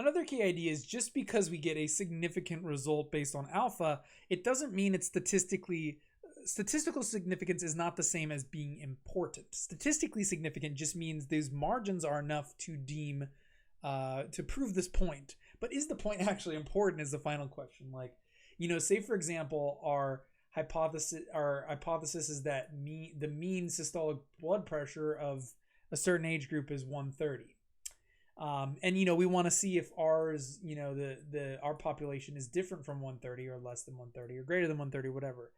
Another key idea is just because we get a significant result based on alpha, it doesn't mean it's statistical significance is not the same as being important. Statistically significant just means those margins are enough to deem to prove this point. But is the point actually important is the final question. Like, say for example, our hypothesis is that the mean systolic blood pressure of a certain age group is 130. And we want to see if ours, our population is different from 130 or less than 130 or greater than 130, whatever.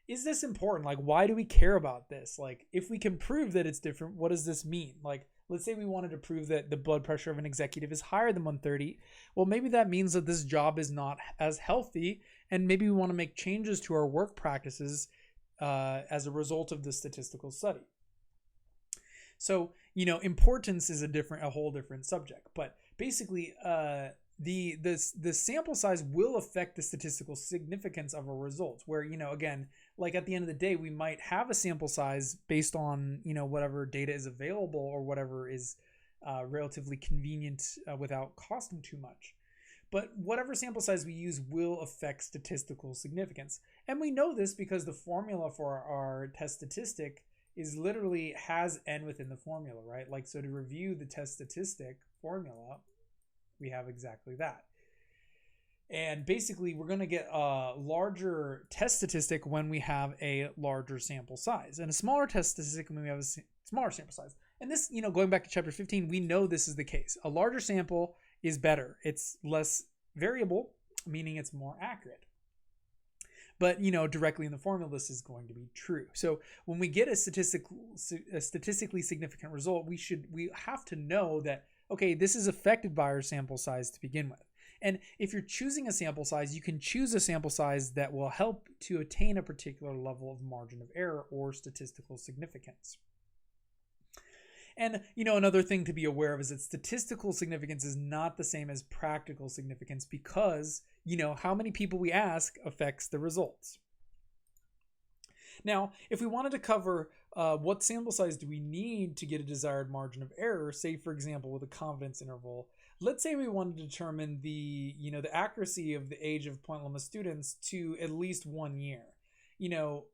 Is this important? Like, why do we care about this? Like, if we can prove that it's different, what does this mean? Like, let's say we wanted to prove that the blood pressure of an executive is higher than 130. Well, maybe that means that this job is not as healthy, and maybe we want to make changes to our work practices as a result of the statistical study. So, importance is a whole different subject, but basically, the sample size will affect the statistical significance of our results. Where again, like at the end of the day, we might have a sample size based on whatever data is available or whatever is relatively convenient without costing too much. But whatever sample size we use will affect statistical significance, and we know this because the formula for our test statistic is literally has n within the formula, right? Like, so to review the test statistic formula, we have exactly that. And basically, we're going to get a larger test statistic when we have a larger sample size, and a smaller test statistic when we have a smaller sample size. And this, going back to chapter 15, we know this is the case. A larger sample is better. It's less variable, meaning it's more accurate. But, directly in the formula, this is going to be true. So when we get a statistically significant result, we have to know that, okay, this is affected by our sample size to begin with. And if you're choosing a sample size, you can choose a sample size that will help to attain a particular level of margin of error or statistical significance. And, another thing to be aware of is that statistical significance is not the same as practical significance because, how many people we ask affects the results. Now, if we wanted to cover what sample size do we need to get a desired margin of error, say, for example, with a confidence interval, let's say we wanted to determine the accuracy of the age of point lemma students to at least 1 year.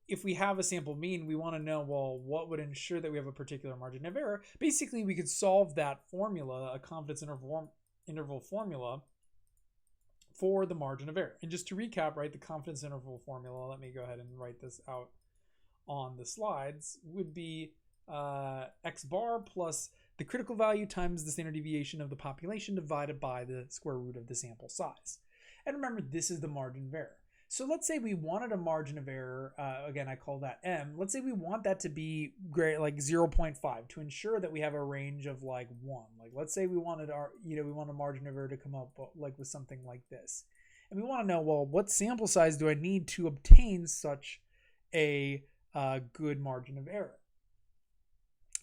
If we have a sample mean, we want to know, well, what would ensure that we have a particular margin of error? Basically, we could solve that formula, a confidence interval formula, for the margin of error. And just to recap, right, the confidence interval formula, let me go ahead and write this out on the slides, would be x bar plus the critical value times the standard deviation of the population divided by the square root of the sample size. And remember, this is the margin of error. So let's say we wanted a margin of error, again, I call that M. Let's say we want that to be great, like 0.5 to ensure that we have a range of like 1. Like, let's say we wanted we want a margin of error to come up like with something like this. And we want to know, well, what sample size do I need to obtain such a good margin of error?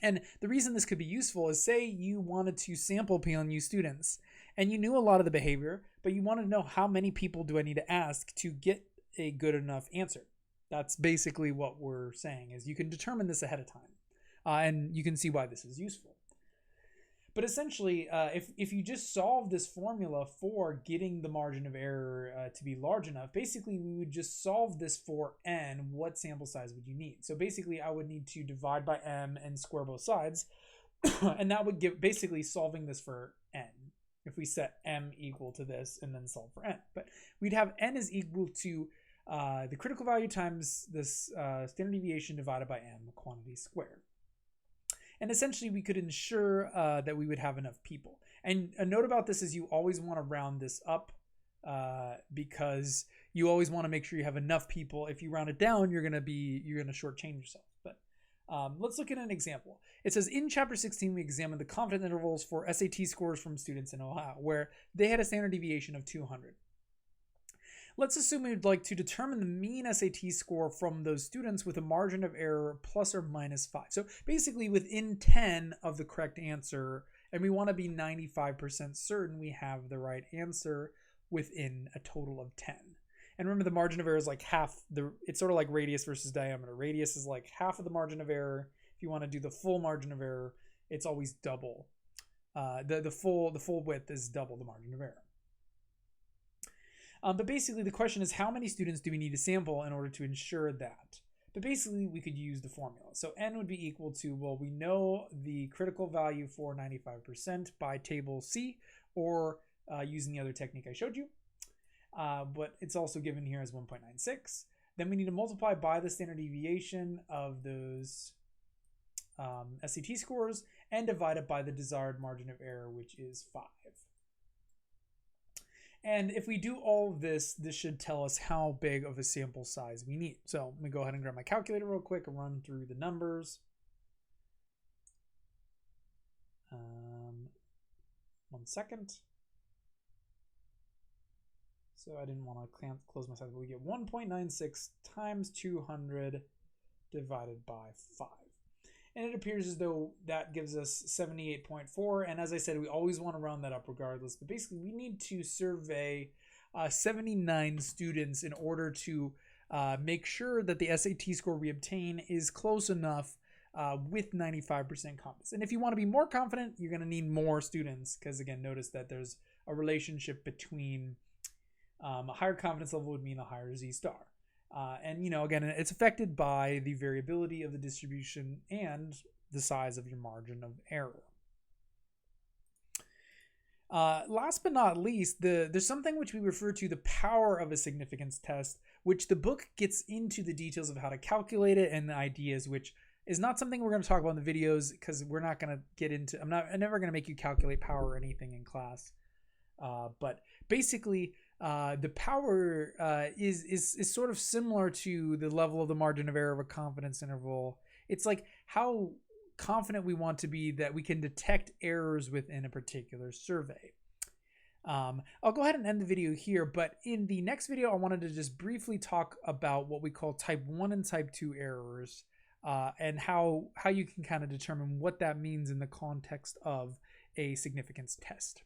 And the reason this could be useful is, say you wanted to sample PLNU students and you knew a lot of the behavior, but you wanted to know how many people do I need to ask to get a good enough answer. That's basically what we're saying, is you can determine this ahead of time. And you can see why this is useful. But essentially, if you just solve this formula for getting the margin of error to be large enough, basically we would just solve this for n. What sample size would you need? So basically, I would need to divide by m and square both sides. And that would give basically solving this for n. If we set m equal to this and then solve for n. But we'd have n is equal to the critical value times this standard deviation divided by m, quantity squared. And essentially, we could ensure that we would have enough people. And a note about this is you always want to round this up because you always want to make sure you have enough people. If you round it down, you're gonna shortchange yourself. But let's look at an example. It says in chapter 16, we examined the confidence intervals for SAT scores from students in Ohio, where they had a standard deviation of 200. Let's assume we'd like to determine the mean SAT score from those students with a margin of error plus or minus 5. So basically within 10 of the correct answer, and we want to be 95% certain we have the right answer within a total of 10. And remember, the margin of error is like half it's sort of like radius versus diameter. Radius is like half of the margin of error. If you want to do the full margin of error, it's always double the full width is double the margin of error. But basically, the question is, how many students do we need to sample in order to ensure that? But basically, we could use the formula. So n would be equal to, well, we know the critical value for 95% by table C, or using the other technique I showed you. But it's also given here as 1.96. Then we need to multiply by the standard deviation of those SAT scores and divide it by the desired margin of error, which is 5. And if we do all of this, this should tell us how big of a sample size we need. So let me go ahead and grab my calculator real quick and run through the numbers. 1 second. So I didn't want to close my side, but we get 1.96 times 200 divided by 5. And it appears as though that gives us 78.4. And as I said, we always want to round that up regardless. But basically, we need to survey 79 students in order to make sure that the SAT score we obtain is close enough with 95% confidence. And if you want to be more confident, you're going to need more students because, again, notice that there's a relationship between a higher confidence level would mean a higher Z-star. And, you know, again, it's affected by the variability of the distribution and the size of your margin of error. Last but not least, there's something which we refer to the power of a significance test, which the book gets into the details of how to calculate it and the ideas, which is not something we're going to talk about in the videos because we're not going to get into, I'm never going to make you calculate power or anything in class. But basically, the power is sort of similar to the level of the margin of error of a confidence interval. It's like how confident we want to be that we can detect errors within a particular survey. I'll go ahead and end the video here, but in the next video, I wanted to just briefly talk about what we call type 1 and type 2 errors, and how you can kind of determine what that means in the context of a significance test.